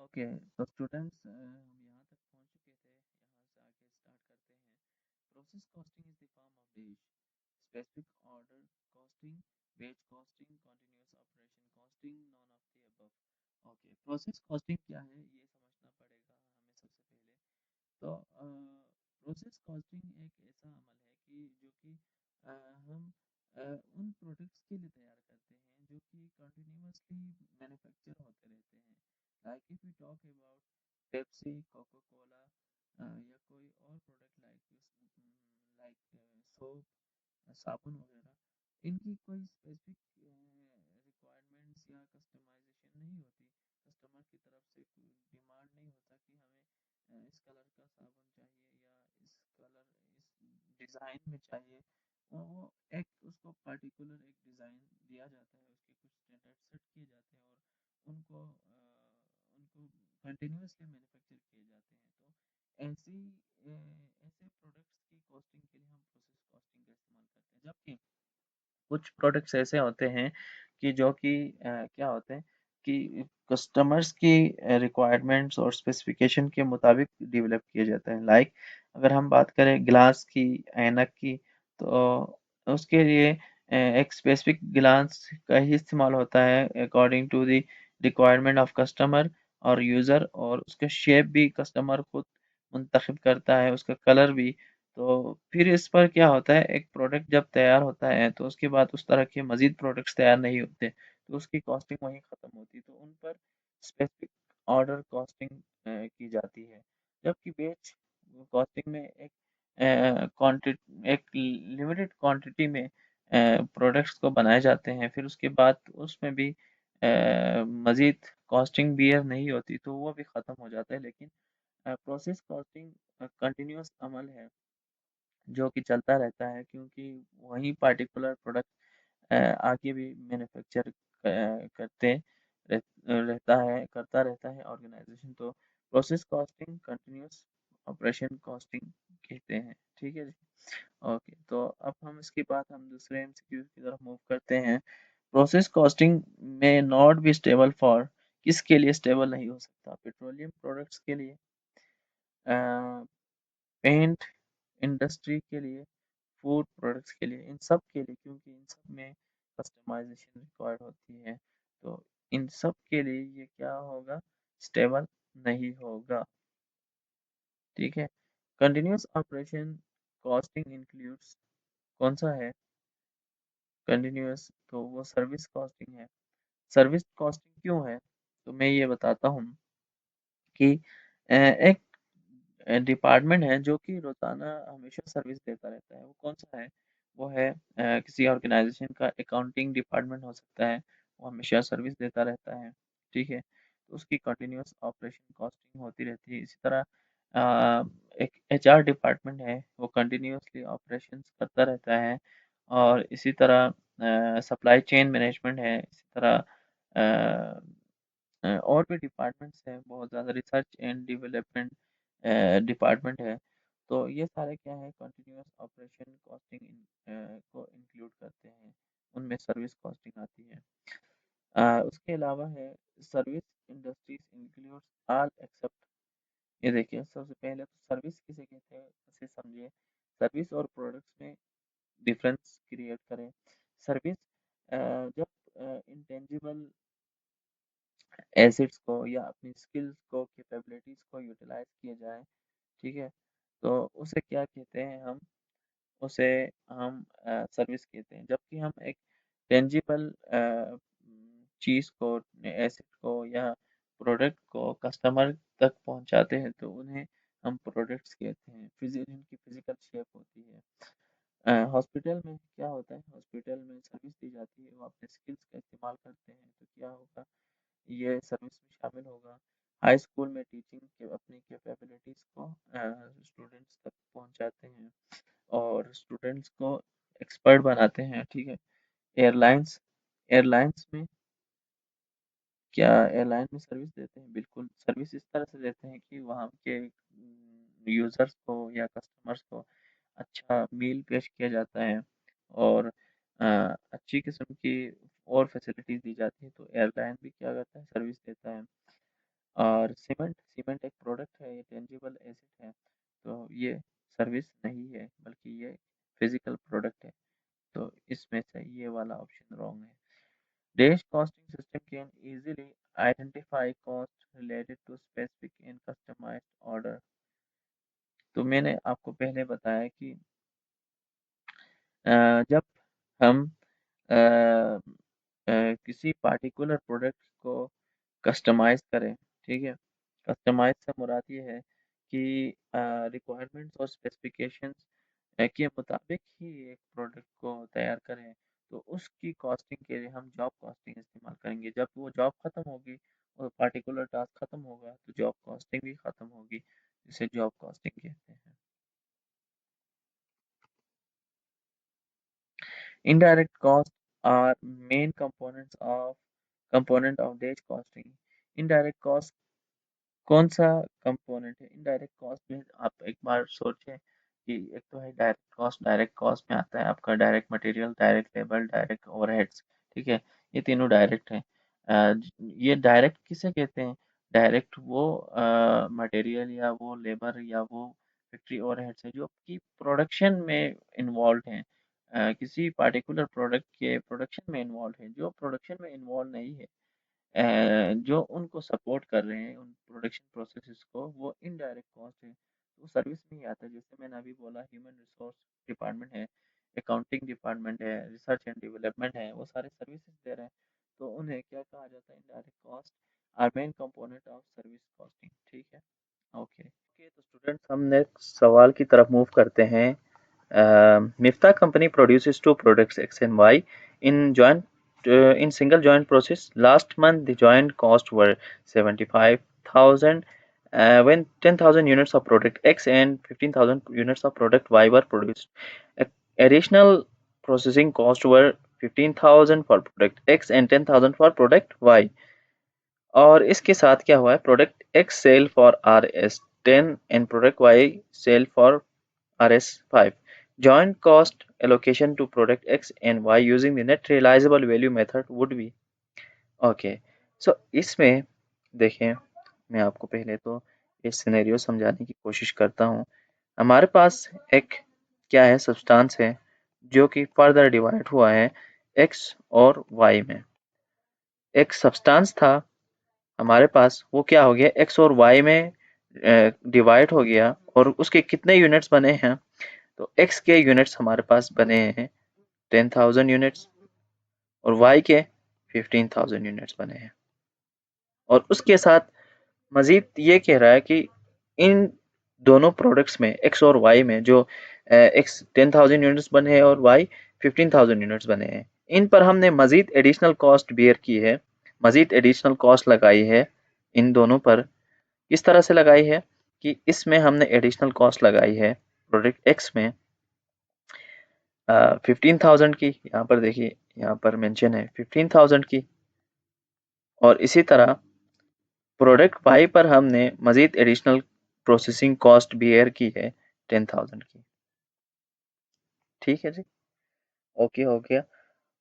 Okay. तो students हम यहाँ तक पहुँच चुके थे। यहाँ से आगे स्टार्ट करते हैं। Process costing is the form of dish specific order costing wage costing continuous operation costing none of the above. Okay, process costing क्या है ये समझना पड़ेगा हमें सबसे पहले। तो प्रोसेस कॉस्टिंग एक ऐसा अमल है कि जो कि हम उन प्रोडक्ट्स के लिए तैयार करते हैं जो कि कंटिन्यूअसली मैन्युफैक्चर होते रहते हैं। Like if you talk about Pepsi Coca Cola या कोई और प्रोडक्ट लाइक सोप साबुन वगैरह, इनकी कोई स्पेसिफिक रिक्वायरमेंट्स या कस्टमाइजेशन नहीं होती। कस्टमर की तरफ से कोई डिमांड नहीं होता कि हमें इस कलर का साबुन चाहिए या इस कलर इस डिज़ाइन में चाहिए। वो एक उसको पर्टिकुलर एक डिज़ाइन दिया जाता है, उसके कुछ स्टैंडर्ड सेट किए जाते हैं और उनको कंटिन्यूअसली मैन्युफैक्चर किए जाते हैं। तो ऐसे प्रोडक्ट्स की कॉस्टिंग के लिए हम प्रोसेस कॉस्टिंग का इस्तेमाल करते हैं। जबकि कुछ प्रोडक्ट्स ऐसे होते हैं कि जो कि क्या होते हैं कि कस्टमर्स की रिक्वायरमेंट्स और स्पेसिफिकेशन के मुताबिक डेवलप किए जाते हैं। लाइक अगर हम बात करें ग्लास की, ऐनक की, तो उसके लिए एक स्पेसिफिक ग्लास का ही इस्तेमाल होता है according to the requirement of customer और यूज़र, और उसका शेप भी कस्टमर खुद मुंतखब करता है, उसका कलर भी। तो फिर इस पर क्या होता है, एक प्रोडक्ट जब तैयार होता है तो उसके बाद उस तरह के मज़ीद प्रोडक्ट्स तैयार नहीं होते, तो उसकी कॉस्टिंग वहीं ख़त्म होती है। तो उन पर स्पेसिफिक ऑर्डर कॉस्टिंग की जाती है। जबकि बैच कॉस्टिंग में एक लिमिटेड क्वांटिटी में प्रोडक्ट्स को बनाए जाते हैं, फिर उसके बाद उसमें भी मज़ीद कॉस्टिंग बियर नहीं होती, तो वो भी ख़त्म हो जाता है। लेकिन प्रोसेस कॉस्टिंग कंटिन्यूअस अमल है जो कि चलता रहता है, क्योंकि वही पार्टिकुलर प्रोडक्ट आगे भी मैन्युफैक्चर करते करता रहता है ऑर्गेनाइजेशन। तो process costing continuous operation costing कहते हैं। ठीक है जी। ओके, तो अब हम दूसरे एमसीक्यू की तरफ मूव करते हैं। प्रोसेस कॉस्टिंग में नॉट बी स्टेबल फॉर, किसके लिए स्टेबल नहीं हो सकता? पेट्रोलियम प्रोडक्ट्स के लिए, पेंट इंडस्ट्री के लिए, फूड प्रोडक्ट्स के लिए, इन सब के लिए, क्योंकि इन सब में कस्टमाइजेशन रिक्वायर्ड होती है। तो इन सब के लिए ये क्या होगा? स्टेबल नहीं होगा। ठीक है। कंटिन्यूअस ऑपरेशन कॉस्टिंग इंक्लूड्स, कौन सा है कंटिन्यूअस? तो वो सर्विस कॉस्टिंग है। सर्विस कॉस्टिंग क्यों है? तो मैं ये बताता हूँ कि एक डिपार्टमेंट है जो कि रोज़ाना हमेशा सर्विस देता रहता है। वो कौन-सा है? वो है किसी ऑर्गेनाइज़ेशन का अकाउंटिंग डिपार्टमेंट हो सकता है, वो हमेशा सर्विस देता रहता है, ठीक है? तो उसकी कंटिन्यूअस ऑपरेशन कॉस्टिंग होती रहती है। इसी तरह एक एचआर डिपार्टमेंट है, वो कंटिन्यूअसली ऑपरेशंस करता रहता है। और इसी तरह सप्लाई चेन मैनेजमेंट है, इसी तरह अ और भी डिपार्टमेंट्स हैं बहुत ज़्यादा, रिसर्च एंड डेवलपमेंट डिपार्टमेंट है। तो ये सारे क्या है, कंटिन्यूअस ऑपरेशन कॉस्टिंग को इंक्लूड करते हैं, उनमें सर्विस कॉस्टिंग आती है। उसके अलावा है service industries includes all except, ये देखिए सबसे पहले तो सर्विस किसे कहते हैं इसे समझिए। सर्विस और प्रोडक्ट्स में डिफरेंस क्रिएट करें। सर्विस जब इंटेंजिबल एसेट्स को या अपनी स्किल्स को, कैपेबिलिटीज़ को यूटिलाइज़ किए जाएँ, ठीक है? तो उसे क्या कहते हैं हम? उसे हम सर्विस कहते हैं। जबकि हम एक टेंजिबल चीज़ को, एसेट को या प्रोडक्ट को कस्टमर तक पहुँचाते हैं, तो उन्हें हम प्रोडक्ट्स कहते हैं। जिनकी फिज़िकल शेप होती है। हॉस्पिटल में क्या होता है? हॉस्पिटल में सर्विस दी जाती है, वो अपने स्किल्स का इस्तेमाल करते हैं, तो क्या होगा? ये सर्विस में शामिल होगा। हाई स्कूल में टीचिंग के अपनी कैपेबिलिटीज़ को स्टूडेंट्स तक पहुंचाते हैं और स्टूडेंट्स को एक्सपर्ट बनाते हैं, ठीक है। एयरलाइंस, एयरलाइंस में क्या एयरलाइन में सर्विस देते हैं? बिल्कुल, सर्विस इस तरह से देते हैं कि वहाँ के यूज़र्स को या कस्टमर्स को अच्छा मील पेश किया जाता है और अच्छी किस्म की और फैसिलिटीज़ दी जाती हैं। तो एयरलाइन भी क्या करता है? सर्विस देता है। और सीमेंट सीमेंट एक प्रोडक्ट है, ये टेंजिबल एसेट है, तो ये सर्विस नहीं है बल्कि ये फिजिकल प्रोडक्ट है। तो इसमें से ये वाला ऑप्शन रॉन्ग है। Dash costing system can easily identify costs related to specific and customized order। तो मैंने आपको पहले बताया कि जब हम अ, किसी पार्टिकुलर प्रोडक्ट को कस्टमाइज करें, ठीक है, कस्टमाइज से मुराद ये है कि रिक्वायरमेंट्स और स्पेसिफिकेशंस के मुताबिक ही एक प्रोडक्ट को तैयार करें, तो उसकी कॉस्टिंग के लिए हम जॉब कॉस्टिंग इस्तेमाल करेंगे। जब वो जॉब ख़त्म होगी और पार्टिकुलर टास्क ख़त्म होगा तो जॉब कॉस्टिंग भी ख़त्म होगी, जिसे जॉब कॉस्टिंग कहते हैं। Indirect costs are main component of wage costing। Indirect cost कौन सा कंपोनेंट है? इनडायरेक्ट कॉस्ट में आप एक बार सोचें कि एक तो है डायरेक्ट कॉस्ट में आता है आपका direct material, direct labour, direct overheads, ठीक है, ये तीनों डायरेक्ट हैं। ये डायरेक्ट किसे कहते हैं? डायरेक्ट वो मटेरियल या वो लेबर या वो फैक्ट्री ओवरहेड्स है जो कि प्रोडक्शन में इन्वॉल्व हैं, किसी पार्टिकुलर प्रोडक्ट के प्रोडक्शन में इन्वॉल्व है। जो प्रोडक्शन में इन्वॉल्व नहीं है, जो उनको सपोर्ट कर रहे हैं उन प्रोडक्शन प्रोसेसेस को, वो इनडायरेक्ट कॉस्ट है, तो वो सर्विस में ही आता है। जैसे मैंने अभी बोला ह्यूमन रिसोर्स डिपार्टमेंट है, अकाउंटिंग डिपार्टमेंट है, रिसर्च एंड डेवलपमेंट है, वो सारे सर्विसेज दे रहे हैं, तो उन्हें क्या कहा जाता है? Indirect cost are main component of service costing. ठीक है, ओके ओके। तो स्टूडेंट्स हम नेक्स्ट सवाल की तरफ मूव करते हैं। Mifta company produces two products X and Y in single joint process. Last month the joint cost were 75,000 when 10,000 units of product X and 15,000 units of product Y were produced. Additional processing cost were 15,000 for product X and 10,000 for product Y। और इसके साथ क्या हुआ है? Product X sell for RS10 and product Y sell for RS5। Joint cost allocation to product X and Y using the net realizable value method would be। Okay, so इसमें देखें, मैं आपको पहले तो इस सिनेरियो समझाने की कोशिश करता हूँ। हमारे पास एक क्या है? सब्सटेंस है जो कि फर्दर डिवाइड हुआ है X और Y में। एक सब्सटेंस था हमारे पास, वो क्या हो गया? X और Y में डिवाइड हो गया और उसके कितने यूनिट्स बने हैं? तो X के यूनिट्स हमारे पास बने हैं 10,000 यूनिट्स और Y के 15,000 यूनिट्स बने हैं। और उसके साथ मजीद ये कह रहा है कि इन दोनों प्रोडक्ट्स में X और Y में जो X 10,000 यूनिट्स बने हैं और Y 15,000 यूनिट्स बने हैं, इन पर हमने मजीद एडिशनल कॉस्ट बियर की है, मजीद एडिशनल कॉस्ट लगाई है इन दोनों पर। किस तरह से लगाई है कि इसमें हमने एडिशनल कॉस्ट लगाई है प्रोडक्ट X में 15,000 की, यहाँ पर देखिए, यहाँ पर मेंशन है 15,000 की, और इसी तरह प्रोडक्ट वाई पर हमने मजीद एडिशनल प्रोसेसिंग कॉस्ट बियर की है 10,000 की। ठीक है जी, ओके हो गया।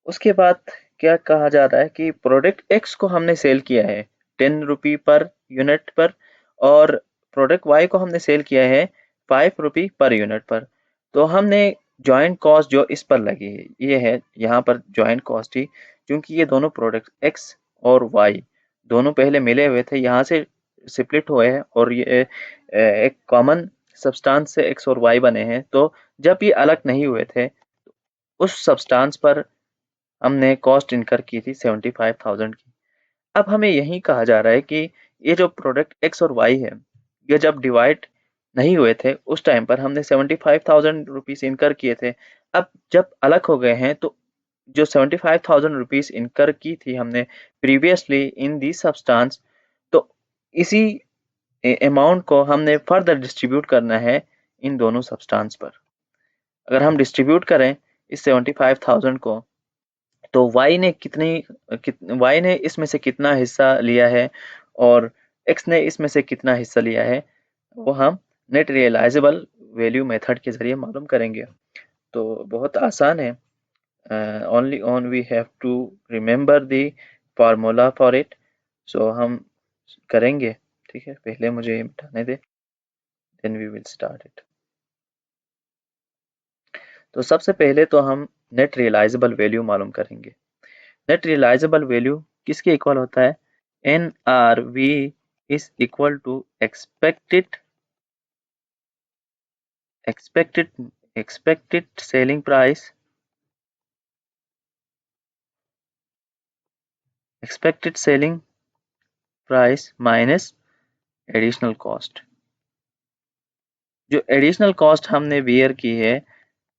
उसके बाद क्या कहा जा रहा है कि प्रोडक्ट एक्स को हमने सेल किया है 10 रुपी पर यूनिट पर, और प्रोडक्ट वाई को हमने सेल किया है 5 रुपी पर यूनिट पर। तो हमने जॉइंट कॉस्ट जो इस पर लगी है, ये है यहाँ पर जॉइंट कॉस्ट ही, क्योंकि ये दोनों प्रोडक्ट एक्स और वाई दोनों पहले मिले हुए थे, यहाँ से स्प्लिट हुए हैं और ये एक कॉमन सब्सटेंस से एक्स और वाई बने हैं। तो जब ये अलग नहीं हुए थे, उस सब्सटेंस पर हमने कॉस्ट इनकर की थी 75,000 की। अब हमें यही कहा जा रहा है कि ये जो प्रोडक्ट एक्स और वाई है, ये जब डिवाइड नहीं हुए थे उस टाइम पर हमने 75,000 रुपीज इनकर किए थे। अब जब अलग हो गए हैं तो जो 75,000 रुपीज इनकर की थी हमने प्रीवियसली इन दी सब्सटेंस, तो इसी अमाउंट को हमने फर्दर डिस्ट्रीब्यूट करना है इन दोनों सब्सटेंस पर। अगर हम डिस्ट्रीब्यूट करें इस 75,000 को, तो वाई ने इसमें से कितना हिस्सा लिया है और एक्स ने इसमें से कितना हिस्सा लिया है, वो हम नेट रियलाइजेबल वैल्यू मेथड के जरिए मालूम करेंगे। तो बहुत आसान है, only on we have to remember the formula for it. So हम करेंगे ठीक है, पहले मुझे ये मिटाने दे, then we will start it. तो सबसे पहले तो हम नेट रियलाइजेबल वैल्यू मालूम करेंगे। नेट रियलाइजेबल वैल्यू किसके इक्वल होता है? NRV is equal to expected expected selling price expected selling price minus additional cost. जो एडिशनल कॉस्ट हमने बियर की है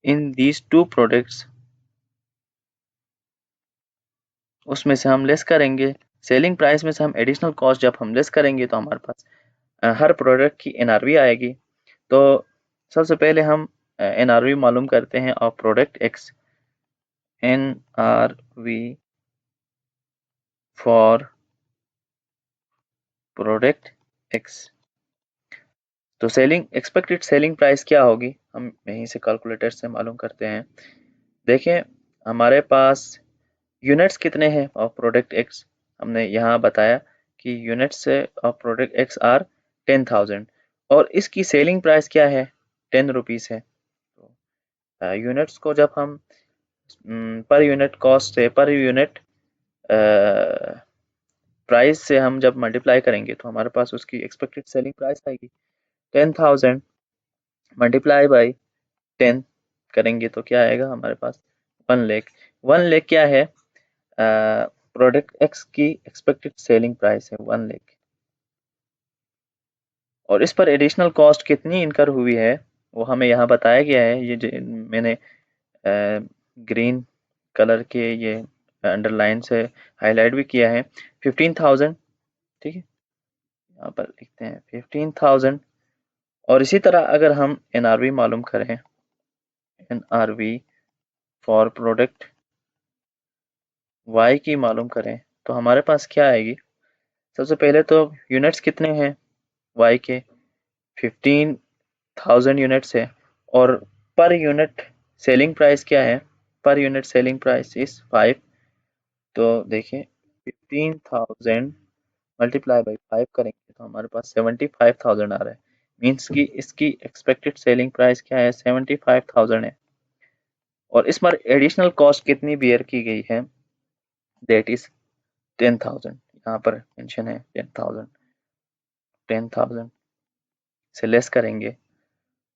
इन दीज टू प्रोडक्ट्स, उसमें से हम लेस करेंगे। सेलिंग प्राइस में से हम एडिशनल कॉस्ट जब हम लेस करेंगे तो हमारे पास हर प्रोडक्ट की NRV आएगी। तो सबसे पहले हम NRV मालूम करते हैं of product x. NRV for product x. तो एक्सपेक्टेड सेलिंग प्राइस क्या होगी, हम यहीं से कैलकुलेटर से मालूम करते हैं। देखें हमारे पास यूनिट्स कितने हैं ऑफ प्रोडक्ट एक्स, हमने यहाँ बताया कि units of product X are 10,000 और इसकी सेलिंग प्राइस क्या है, 10 रुपीज़ है। तो यूनिट्स को जब हम पर यूनिट कॉस्ट से पर यूनिट प्राइस से हम जब मल्टीप्लाई करेंगे तो हमारे पास उसकी एक्सपेक्टेड सेलिंग प्राइस आएगी। 10,000 मल्टीप्लाई बाई 10 करेंगे तो क्या आएगा हमारे पास, 1 लाख। 1 लाख क्या है, प्रोडक्ट एक्स की एक्सपेक्टेड सेलिंग प्राइस है 1 लाख। और इस पर एडिशनल कॉस्ट कितनी इनकर हुई है वो हमें यहाँ बताया गया है। ये मैंने ग्रीन कलर के ये अंडरलाइन से हाईलाइट भी किया है, 15,000। ठीक है, यहाँ पर लिखते हैं 15,000। और इसी तरह अगर हम NRV मालूम करें, NRV फॉर प्रोडक्ट Y की मालूम करें तो हमारे पास क्या आएगी। सबसे पहले तो यूनिट्स कितने हैं Y के, 15,000 यूनिट्स है। और पर यूनिट सेलिंग प्राइस क्या है, per unit selling price is 5। तो देखिए 15,000 मल्टीप्लाई बाई 5 करेंगे तो हमारे पास 75,000 आ रहा है। मीन्स कि इसकी एक्सपेक्टेड सेलिंग प्राइस क्या है, 75,000 है। और इस पर एडिशनल कॉस्ट कितनी बियर की गई है, दैट इज 10,000। यहाँ पर मेंशन है 10,000। 10,000 से लेस करेंगे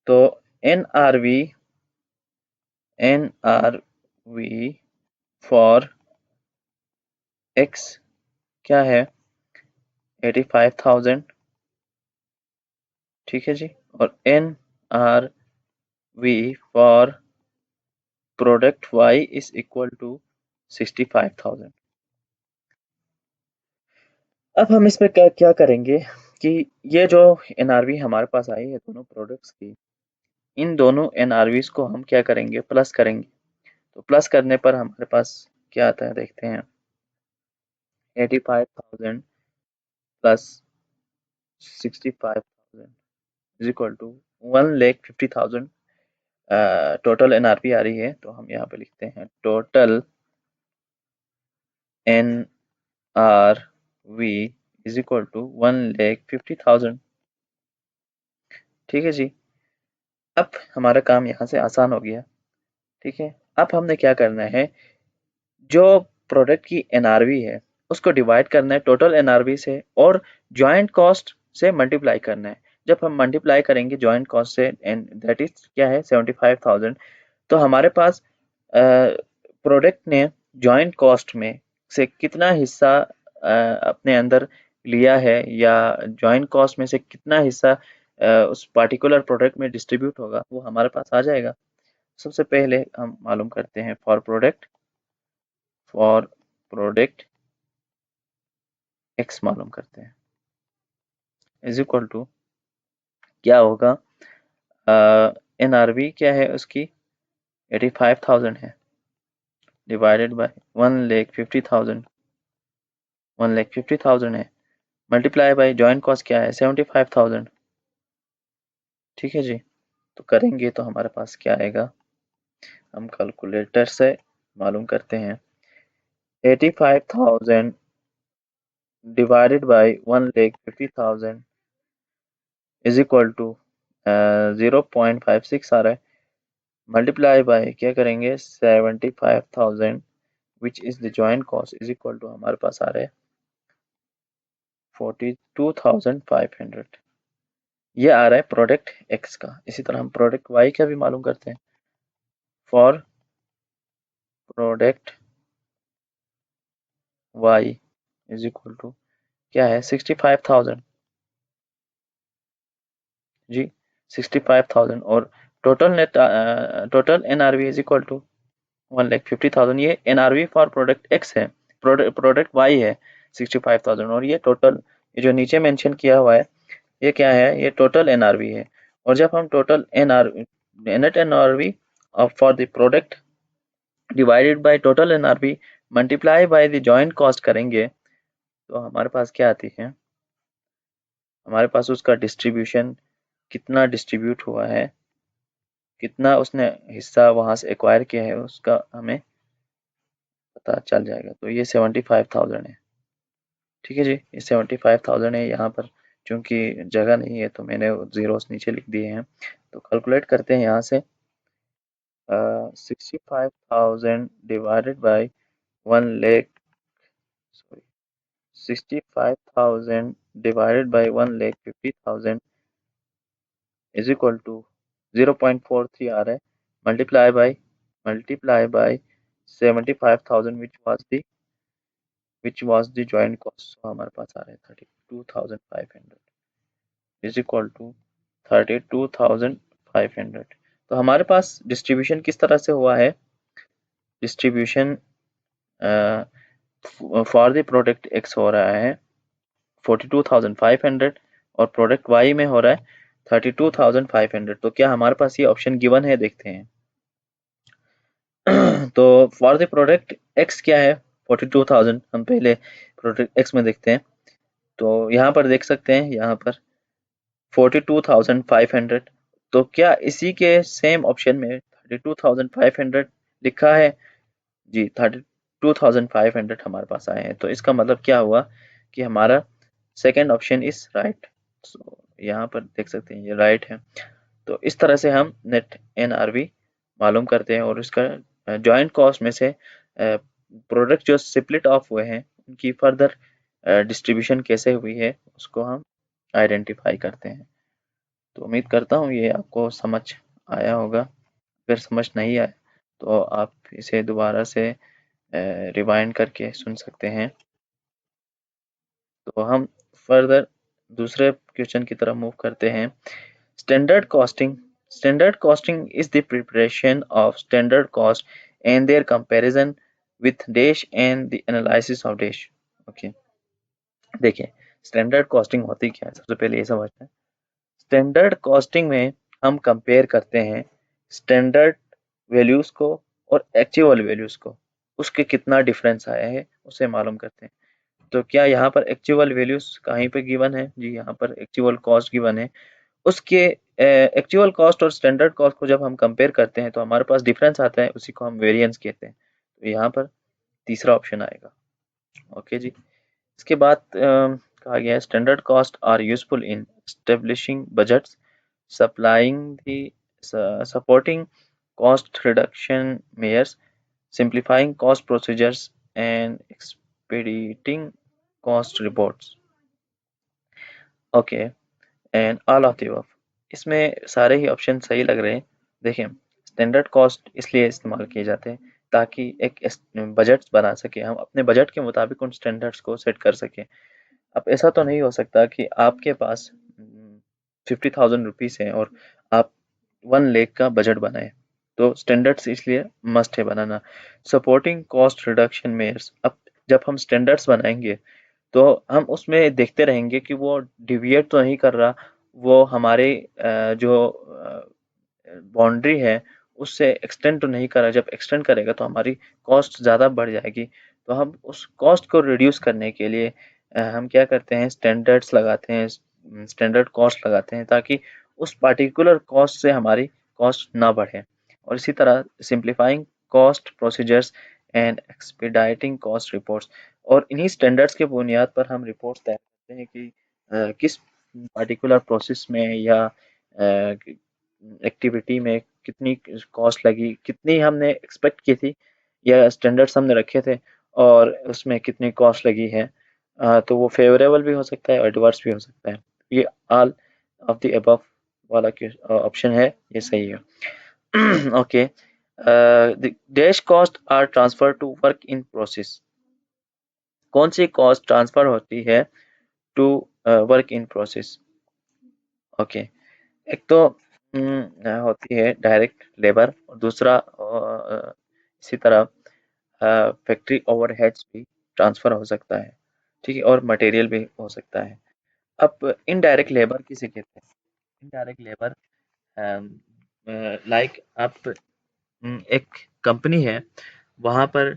तो NRV फॉर एक्स क्या है, 85,000। ठीक है जी। और NRV for product Y is equal to 65,000। अब हम इसमें क्या क्या करेंगे कि ये जो NRV हमारे पास आई है दोनों प्रोडक्ट्स की, इन दोनों NRVs को हम क्या करेंगे, प्लस करेंगे। तो प्लस करने पर हमारे पास क्या आता है देखते हैं, 85,000 plus 65,000 is equal to 1,50,000। Total NRV आ रही है तो हम यहाँ पे लिखते हैं total NRV is equal to 1,50,000। ठीक है जी। अब हमारा काम यहाँ से आसान हो गया। ठीक है, अब हमने क्या करना है, जो प्रोडक्ट की NRV है उसको डिवाइड करना है टोटल NRV से और जॉइंट कॉस्ट से मल्टीप्लाई करना है। जब हम मल्टीप्लाई करेंगे जॉइंट कॉस्ट से एंड दैट इज क्या है 75,000, तो हमारे पास प्रोडक्ट ने जॉइंट कॉस्ट में से कितना हिस्सा अपने अंदर लिया है या जॉइंट कॉस्ट में से कितना हिस्सा उस पार्टिकुलर प्रोडक्ट में डिस्ट्रीब्यूट होगा वो हमारे पास आ जाएगा। सबसे पहले हम मालूम करते हैं फॉर प्रोडक्ट एक्स मालूम करते हैं इज इक्वल टू क्या होगा, NRV क्या है उसकी 85,000 है डिवाइडेड बाय 1,50,000। 1,50,000 है मल्टीप्लाई बाय जॉइंट कॉस्ट क्या है 75,000। ठीक है जी। तो करेंगे तो हमारे पास क्या आएगा, हम कैलकुलेटर से मालूम करते हैं 85,000 divided by 1,50,000 is equal to 0.56 आ रहा है, मल्टीप्लाई बाय क्या करेंगे 75,000 which is the joint cost is equal to हमारे पास आ रहा है 42,500। ये आ रहा है प्रोडक्ट एक्स का। इसी तरह हम प्रोडक्ट वाई का भी मालूम करते हैं। For product Y is equal to क्या है 65,000 जी, 65,000 और total NRV is equal to 1,50,000। ये एनआरवी फॉर प्रोडक्ट एक्स है, प्रोडक्ट वाई है 65,000, और ये टोटल ये जो नीचे मेंशन किया हुआ है ये क्या है, ये टोटल एनआरवी है। और जब हम total NRV net NRV for the product divided by total NRV multiply by the joint cost करेंगे तो हमारे पास क्या आती है, हमारे पास उसका डिस्ट्रीब्यूशन कितना डिस्ट्रीब्यूट हुआ है, कितना उसने हिस्सा वहां से एक्वायर किया है उसका हमें पता चल जाएगा। तो ये 75,000 है। ठीक है जी, ये 75,000 है। यहाँ पर चूंकि जगह नहीं है तो मैंने जीरोस नीचे लिख दिए हैं। तो कैलकुलेट करते हैं यहाँ से 65,000 divided by 1 lakh, sorry 65,000 divided by 1,50,000 is equal to 0.43 आ रहा है, multiply by 75,000 which was the joint cost। so हमारे पास आ रहा है 32,500 is equal to 32,500। तो हमारे पास डिस्ट्रीब्यूशन किस तरह से हुआ है, distribution for the product x हो रहा है 42,500 और प्रोडक्ट वाई में हो रहा है 32,500। तो क्या हमारे पास ये ऑप्शन गिवन है, देखते हैं। तो फॉर द प्रोडक्ट एक्स क्या है 42,000, हम पहले प्रोडक्ट एक्स में देखते हैं। तो यहाँ पर देख सकते हैं, यहाँ पर 42,500, तो क्या इसी के सेम ऑप्शन में 32,500 लिखा है जी, 32,500 हमारे पास आए हैं। तो इसका मतलब क्या हुआ कि हमारा सेकेंड ऑप्शन इज राइट। सो यहाँ पर देख सकते हैं ये राइट है। तो इस तरह से हम नेट एनआरवी मालूम करते हैं और इसका जॉइंट कॉस्ट में से प्रोडक्ट जो स्प्लिट ऑफ हुए हैं उनकी फर्दर डिस्ट्रीब्यूशन कैसे हुई है उसको हम आइडेंटिफाई करते हैं। तो उम्मीद करता हूँ ये आपको समझ आया होगा। अगर समझ नहीं आया तो आप इसे दोबारा से रिवाइंड करके सुन सकते हैं। तो हम फर्दर दूसरे क्वेश्चन की तरफ मूव करते हैं। Standard costing. Standard costing is the preparation of standard cost and their comparison with dash and the analysis of dash. Okay, देखिए स्टैंडर्ड कॉस्टिंग होती क्या है, सबसे पहले ये समझते हैं। स्टैंडर्ड कॉस्टिंग में हम कंपेयर करते हैं स्टैंडर्ड वैल्यूज को और एक्चुअल वैल्यूज को, उसके कितना डिफरेंस आया है उसे मालूम करते हैं। तो क्या यहाँ पर एक्चुअल वैल्यूज कहीं पे गिवन है जी, यहाँ पर एक्चुअल कॉस्ट गिवन है। उसके एक्चुअल कॉस्ट और स्टैंडर्ड कॉस्ट को जब हम कंपेयर करते हैं तो हमारे पास डिफरेंस आता है, उसी को हम वेरिएंस कहते हैं। तो यहाँ पर तीसरा ऑप्शन आएगा। ओके जी, इसके बाद कहा गया है standard cost are useful in establishing budgets, supplying the supporting cost reduction measures, simplifying cost procedures and expediting cost reports। Okay, and all of the above. इसमें सारे ही ऑप्शन सही लग रहे हैं। देखिए स्टैंडर्ड कॉस्ट इसलिए इस्तेमाल किए जाते हैं ताकि एक बजट बना सके, हम अपने बजट के मुताबिक उन स्टैंडर्ड्स को सेट कर सकें। अब ऐसा तो नहीं हो सकता कि आपके पास 50,000 रुपीज है और आप 1 लाख का बजट बनाए। तो स्टैंडर्ड्स इसलिए मस्ट है बनाना। सपोर्टिंग कॉस्ट रिडक्शन मेयर्स, अब जब हम स्टैंडर्ड्स बनाएंगे तो हम उसमें देखते रहेंगे कि वो डिविएट तो नहीं कर रहा, वो हमारे जो बाउंड्री है उससे एक्सटेंड तो नहीं कर रहा। जब एक्सटेंड करेगा तो हमारी कॉस्ट ज़्यादा बढ़ जाएगी। तो हम उस कॉस्ट को रिड्यूस करने के लिए हम क्या करते हैं, स्टैंडर्ड्स लगाते हैं, स्टैंडर्ड कॉस्ट लगाते हैं ताकि उस पार्टिकुलर कॉस्ट से हमारी कॉस्ट ना बढ़े। और इसी तरह simplifying cost procedures and expediting cost reports, और इन्हीं स्टैंडर्ड्स के बुनियाद पर हम रिपोर्ट्स तैयार करते हैं कि किस पार्टिकुलर प्रोसेस में या एक्टिविटी में कितनी कॉस्ट लगी, कितनी हमने एक्सपेक्ट की थी या स्टैंडर्ड्स हमने रखे थे और उसमें कितनी कॉस्ट लगी है। तो वो फेवरेबल भी हो सकता है और एडवर्स भी हो सकता है। ये ऑल ऑफ द अबव वाला ऑप्शन है, ये सही है। Okay, the dash cost are transfer to work in process. कौन सी कॉस्ट ट्रांसफर होती है to work in process? Okay, एक तो होती है डायरेक्ट लेबर और दूसरा इसी तरह फैक्ट्री ओवरहेड्स भी ट्रांसफर हो सकता है, ठीक है, और मटेरियल भी हो सकता है। अब इनडायरेक्ट लेबर किसे कहते हैं? इनडायरेक्ट लेबर लाइक आप एक कंपनी है, वहाँ पर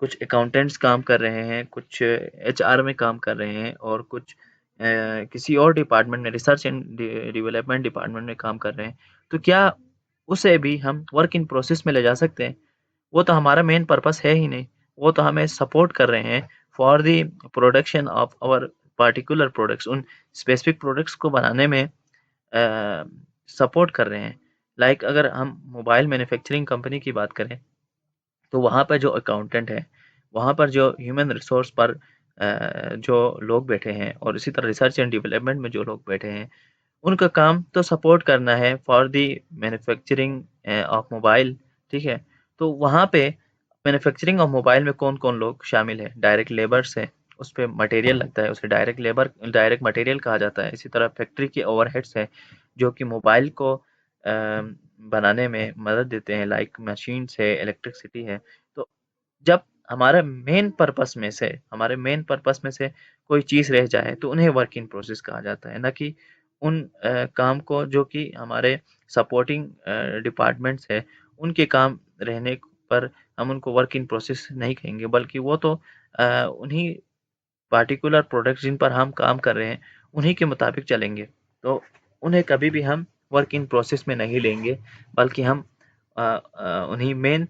कुछ अकाउंटेंट्स काम कर रहे हैं, कुछ एचआर में काम कर रहे हैं और कुछ किसी और डिपार्टमेंट में, रिसर्च एंड डेवलपमेंट डिपार्टमेंट में काम कर रहे हैं। तो क्या उसे भी हम वर्क इन प्रोसेस में ले जा सकते हैं? वो तो हमारा मेन पर्पस है ही नहीं। वो तो हमें सपोर्ट कर रहे हैं for the production of our particular products. उन स्पेसिफिक प्रोडक्ट्स को बनाने में सपोर्ट कर रहे हैं। लाइक अगर हम मोबाइल मैन्युफैक्चरिंग कंपनी की बात करें, तो वहाँ पर जो अकाउंटेंट है, वहाँ पर जो ह्यूमन रिसोर्स पर जो लोग बैठे हैं और इसी तरह रिसर्च एंड डेवलपमेंट में जो लोग बैठे हैं, उनका काम तो सपोर्ट करना है for the manufacturing of mobile, ठीक है। तो वहाँ पे मैन्युफैक्चरिंग ऑफ मोबाइल में कौन कौन लोग शामिल है? डायरेक्ट लेबर्स है, उस पर मटेरियल लगता है, उसे डायरेक्ट लेबर, डायरेक्ट मटेरियल कहा जाता है। इसी तरह फैक्ट्री के ओवरहेड्स है जो कि मोबाइल को बनाने में मदद देते हैं, लाइक मशीन्स है, इलेक्ट्रिसिटी है। तो जब हमारे मेन पर्पस में से कोई चीज़ रह जाए तो उन्हें वर्क इन प्रोसेस कहा जाता है, ना कि उन काम को जो कि हमारे सपोर्टिंग डिपार्टमेंट्स है, उनके काम रहने पर हम उनको वर्क इन प्रोसेस नहीं कहेंगे, बल्कि वो तो उन्हीं पार्टिकुलर प्रोडक्ट्स जिन पर हम काम कर रहे हैं उन्हीं के मुताबिक चलेंगे। तो उन्हें कभी भी हम वर्क इन प्रोसेस में नहीं लेंगे, बल्कि हम उन्हीं मेन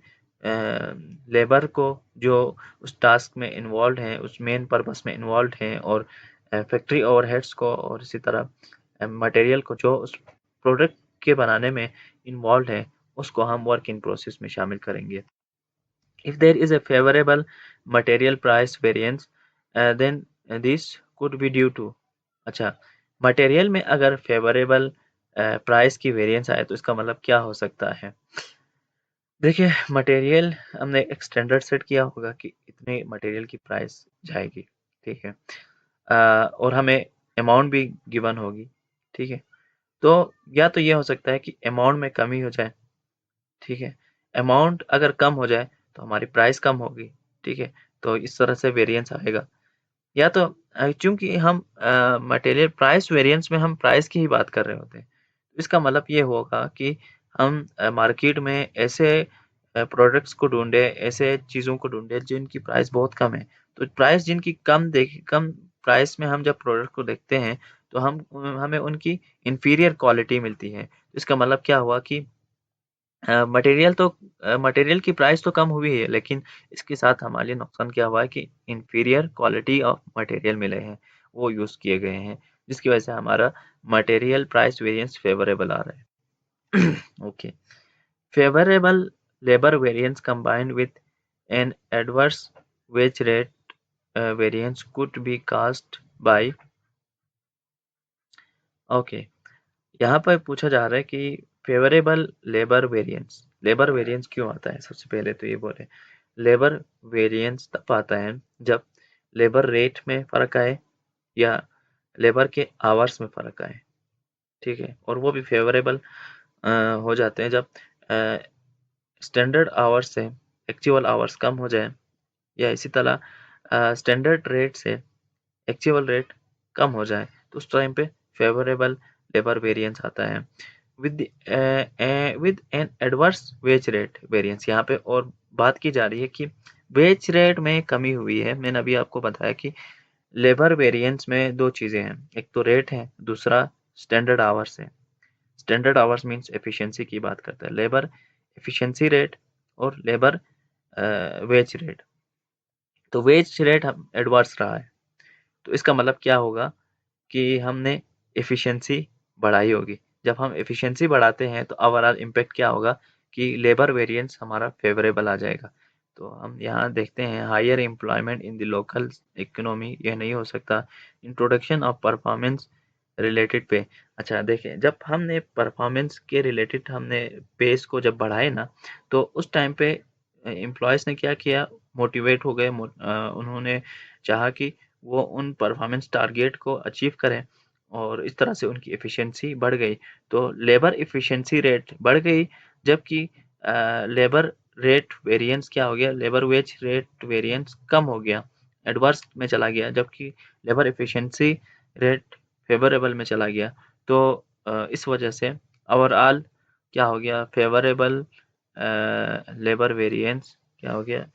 लेबर को जो उस टास्क में इन्वॉल्व हैं, उस मेन पर्पस में इन्वॉल्व हैं, और फैक्ट्री ओवरहेड्स को और इसी तरह मटेरियल को जो उस प्रोडक्ट के बनाने में इन्वॉल्व है, उसको हम वर्क इन प्रोसेस में शामिल करेंगे। If there is a favorable material price variance, then this could be due to, अच्छा, मटेरियल में अगर फेवरेबल प्राइस की वेरिएंस आए तो इसका मतलब क्या हो सकता है? देखिए, मटेरियल हमने एक स्टैंडर्ड सेट किया होगा कि इतने मटेरियल की प्राइस जाएगी, ठीक है। और हमें अमाउंट भी गिवन होगी, ठीक है। तो या तो ये हो सकता है कि अमाउंट में कमी हो जाए, ठीक है। अमाउंट अगर कम हो जाए तो हमारी प्राइस कम होगी, ठीक है। तो इस तरह से वेरिएंस आएगा। या तो चूंकि हम मटेरियल प्राइस वेरिएंस में हम प्राइस की ही बात कर रहे होते हैं, इसका मतलब ये होगा कि हम मार्केट में ऐसे प्रोडक्ट्स को ढूंढे, ऐसे चीज़ों को ढूंढे जिनकी प्राइस बहुत कम है। तो प्राइस जिनकी कम प्राइस में हम जब प्रोडक्ट को देखते हैं तो हमें उनकी इंफीरियर क्वालिटी मिलती है। इसका मतलब क्या हुआ कि मटेरियल की प्राइस तो कम हुई है, लेकिन इसके साथ हमारे लिए नुकसान क्या हुआ है कि इंफीरियर क्वालिटी ऑफ मटेरियल मिले हैं, वो यूज़ किए गए हैं, जिसकी वजह से हमारा मटेरियल प्राइस वेरिएंस फेवरेबल आ रहा है। Okay, favourable labour variance combined with an adverse wage rate variance could be caused by. Okay, यहाँ पर पूछा जा रहा है कि फेवरेबल लेबर वेरिएंस क्यों आता है? सबसे पहले तो ये बोले, लेबर वेरिएंस तब आता है जब लेबर रेट में फ़र्क आए या लेबर के आवर्स में फ़र्क आए, ठीक है। और वो भी फेवरेबल हो जाते हैं जब स्टैंडर्ड आवर्स से एक्चुअल आवर्स कम हो जाए, या इसी तरह स्टैंडर्ड रेट से एक्चुअल रेट कम हो जाए, तो उस टाइम पे फेवरेबल लेबर वेरिएंस आता है। With N adverse wage rate variance, यहाँ पे और बात की जा रही है कि वेज रेट में कमी हुई है। मैंने अभी आपको बताया कि लेबर वेरिएंस में दो चीज़ें हैं, एक तो रेट है, दूसरा स्टैंडर्ड आवर्स है। स्टैंडर्ड आवर्स मीन्स एफिशिएंसी की बात करता है, लेबर एफिशिएंसी रेट और लेबर वेज रेट। तो वेज रेट हम एडवर्स रहा है, तो इसका मतलब क्या होगा कि हमने एफिशिएंसी बढ़ाई होगी। जब हम एफिशिएंसी बढ़ाते हैं तो ओवरऑल इम्पैक्ट क्या होगा कि लेबर वेरिएंस हमारा फेवरेबल आ जाएगा। तो हम यहाँ देखते हैं higher employment in the local economy, यह नहीं हो सकता। इंट्रोडक्शन ऑफ परफॉर्मेंस रिलेटेड पे, अच्छा देखिए जब हमने परफॉर्मेंस के रिलेटेड हमने पेस को जब बढ़ाए ना, तो उस टाइम पे एम्प्लॉयज़ ने क्या किया, मोटिवेट हो गए, उन्होंने चाहा कि वो उन परफॉर्मेंस टारगेट को अचीव करें और इस तरह से उनकी एफिशिएंसी बढ़ गई। तो लेबर एफिशिएंसी रेट बढ़ गई, जबकि लेबर रेट वेरिएंस क्या हो गया, लेबर वेज रेट वेरिएंस कम हो गया, एडवर्स में चला गया, जबकि लेबर एफिशिएंसी रेट फेवरेबल में चला गया। तो इस वजह से ओवरऑल क्या हो गया, फेवरेबल लेबर वेरिएंस क्या हो गया,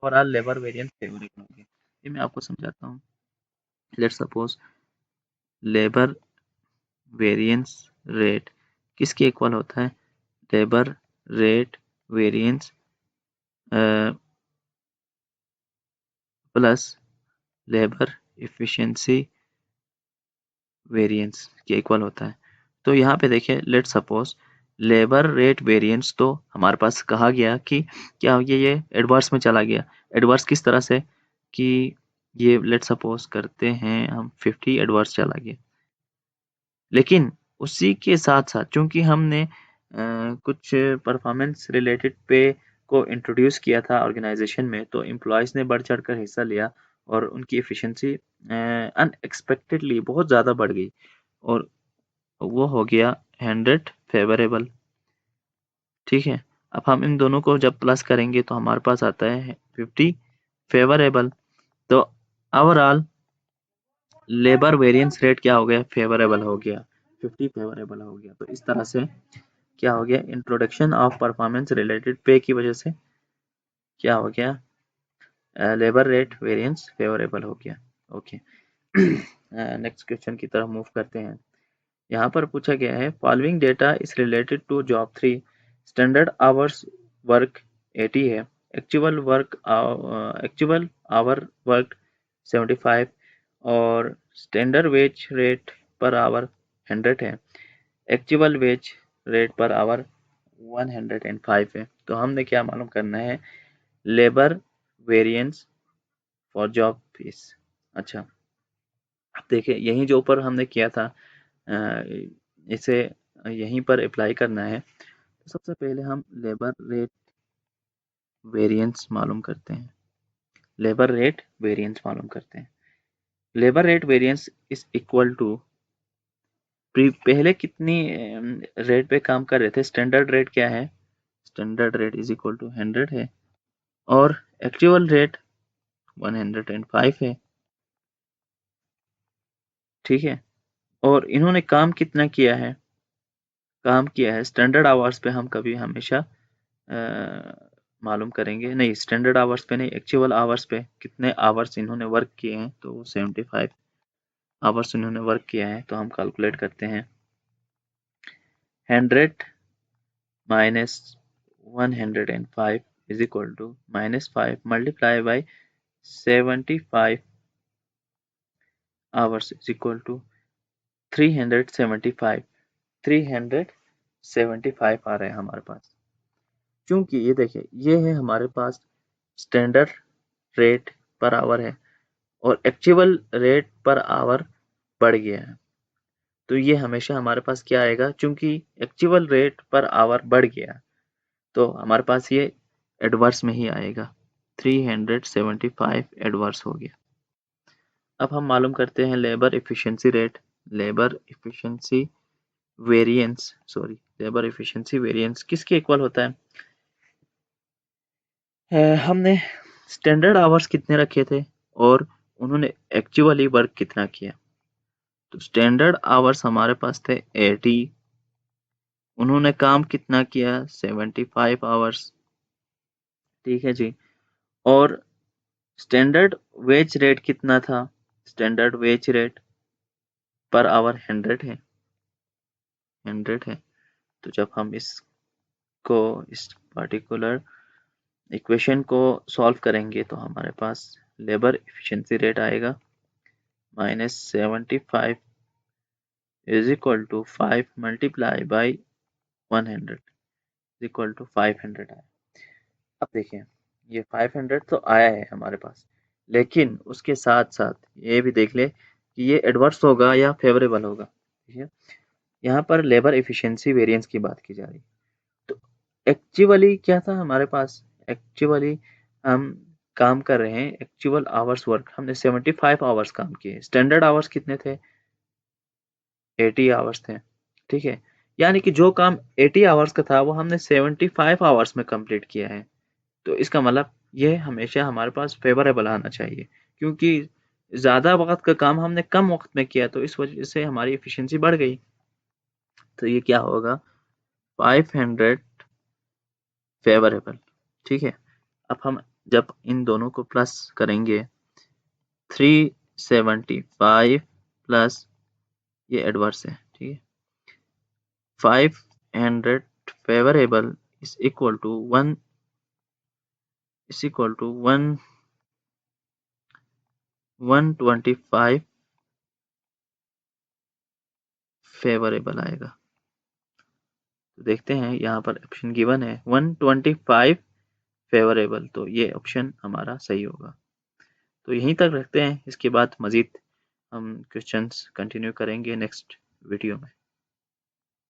ओवरऑल लेबर वेरिएंस फेवरेबल हो गया। ये मैं आपको समझाता हूँ। Let's suppose labour variance rate किसके इक्वल होता है, labour rate variance plus labour efficiency variance के इक्वल होता है। तो यहाँ पे देखिए let's suppose labour rate variance तो हमारे पास कहा गया कि क्या हो गया, ये एडवर्स में चला गया। एडवर्स किस तरह से कि ये लेट्स सपोज करते हैं हम 50 एडवर्स चला गया, लेकिन उसी के साथ-साथ चूँकि हमने कुछ परफॉर्मेंस रिलेटेड पे को इंट्रोड्यूस किया था ऑर्गेनाइज़ेशन में, तो एम्प्लॉइज़ ने बढ़-चढ़ कर हिस्सा लिया और उनकी एफिशिएंसी अनएक्सपेक्टेडली बहुत ज़्यादा बढ़ गई और वो हो गया 100 फेवरेबल, ठीक है? अब हम इन दोनों को जब प्लस करेंगे तो हमारे पास आता है 50 फेवरेबल। तो ओवरऑल लेबर वेरिएंस रेट क्या हो गया, फेवरेबल हो गया, 50 फेवरेबल हो गया। तो इस तरह से क्या हो गया, इंट्रोडक्शन ऑफ परफॉर्मेंस रिलेटेड पे की वजह से क्या हो गया, लेबर रेट वेरिएंस फेवरेबल हो गया। ओके, नेक्स्ट क्वेश्चन की तरफ मूव करते हैं। यहाँ पर पूछा गया है following data is related to job 3, standard hours work 80 है, एक्चुअल आवर वर्क 75 और standard wage rate per hour 100 है, actual wage rate per hour 105 है। तो हमने क्या मालूम करना है, लेबर वेरिएंस फॉर जॉब फीस। अच्छा, अब देखिए यहीं जो ऊपर हमने किया था इसे यहीं पर अप्लाई करना है। तो सबसे पहले हम लेबर रेट वेरिएंस मालूम करते हैं, लेबर रेट वेरिएंस मालूम करते हैं। Labour rate variance is equal to पहले कितनी रेट पे काम कर रहे थे, स्टैंडर्ड रेट क्या है, standard rate is equal to 100 है और एक्चुअल रेट 105 है, ठीक है। और इन्होंने काम कितना किया है, काम किया है स्टैंडर्ड आवर्स पे हम कभी हमेशा मालूम करेंगे, नहीं स्टैंडर्ड आवर्स पे नहीं, एक्चुअल आवर्स पे कितने आवर्स इन्होंने वर्क किए हैं, तो 75 आवर्स इन्होंने वर्क किया है। तो हम कैलकुलेट करते हैं 100 minus 105 is equal to -5 multiply by 75 hours is equal to 375, 375 आ रहे हैं हमारे पास। क्योंकि ये देखिए ये है हमारे पास स्टैंडर्ड रेट पर आवर है और एक्चुअल रेट पर आवर बढ़ गया है, तो ये हमेशा हमारे पास क्या आएगा, चूंकि एक्चुअल रेट पर आवर बढ़ गया तो हमारे पास ये एडवर्स में ही आएगा, 375 एडवर्स हो गया। अब हम मालूम करते हैं labour efficiency rate, labour efficiency variance, sorry labour efficiency variance किसके इक्वल होता है, हमने स्टैंडर्ड आवर्स कितने रखे थे और उन्होंने एक्चुअली वर्क कितना किया। तो स्टैंडर्ड आवर्स हमारे पास थे 80, उन्होंने काम कितना किया 75 आवर्स, ठीक है जी। और स्टैंडर्ड वेज रेट कितना था, standard wage rate per hour 100 है, 100 है। तो जब हम इस पार्टिकुलर इक्वेशन को सॉल्व करेंगे तो हमारे पास लेबर एफिशिएंसी रेट आएगा -75 is equal to 5 multiply by 100 is equal to 500 आया। अब देखिए ये 500 तो आया है हमारे पास, लेकिन उसके साथ साथ ये भी देख ले कि ये एडवर्स होगा या फेवरेबल होगा। ठीक है, यहाँ पर लेबर एफिशिएंसी वेरिएंस की बात की जा रही है। तो एक्चुअली क्या था हमारे पास, एक्चुअली हम काम कर रहे हैं, एक्चुअल आवर्स वर्क हमने 75 आवर्स काम किए, स्टैंडर्ड आवर्स कितने थे, 80 आवर्स थे। ठीक है, यानी कि जो काम 80 आवर्स का था वो हमने 75 आवर्स में कंप्लीट किया है। तो इसका मतलब ये हमेशा हमारे पास फेवरेबल आना चाहिए, क्योंकि ज़्यादा वक्त का काम हमने कम वक्त में किया, तो इस वजह से हमारी एफिशिएंसी बढ़ गई। तो ये क्या होगा, 500 फेवरेबल। ठीक है, अब हम जब इन दोनों को प्लस करेंगे, 375 प्लस ये एडवर्स है, ठीक है, 500 favourable is equal to 125 favourable आएगा। तो देखते हैं यहाँ पर ऑप्शन गिवन है 125 फेवरेबल, तो ये ऑप्शन हमारा सही होगा। तो यहीं तक रखते हैं, इसके बाद मज़ीद हम क्वेश्चंस कंटिन्यू करेंगे नेक्स्ट वीडियो में।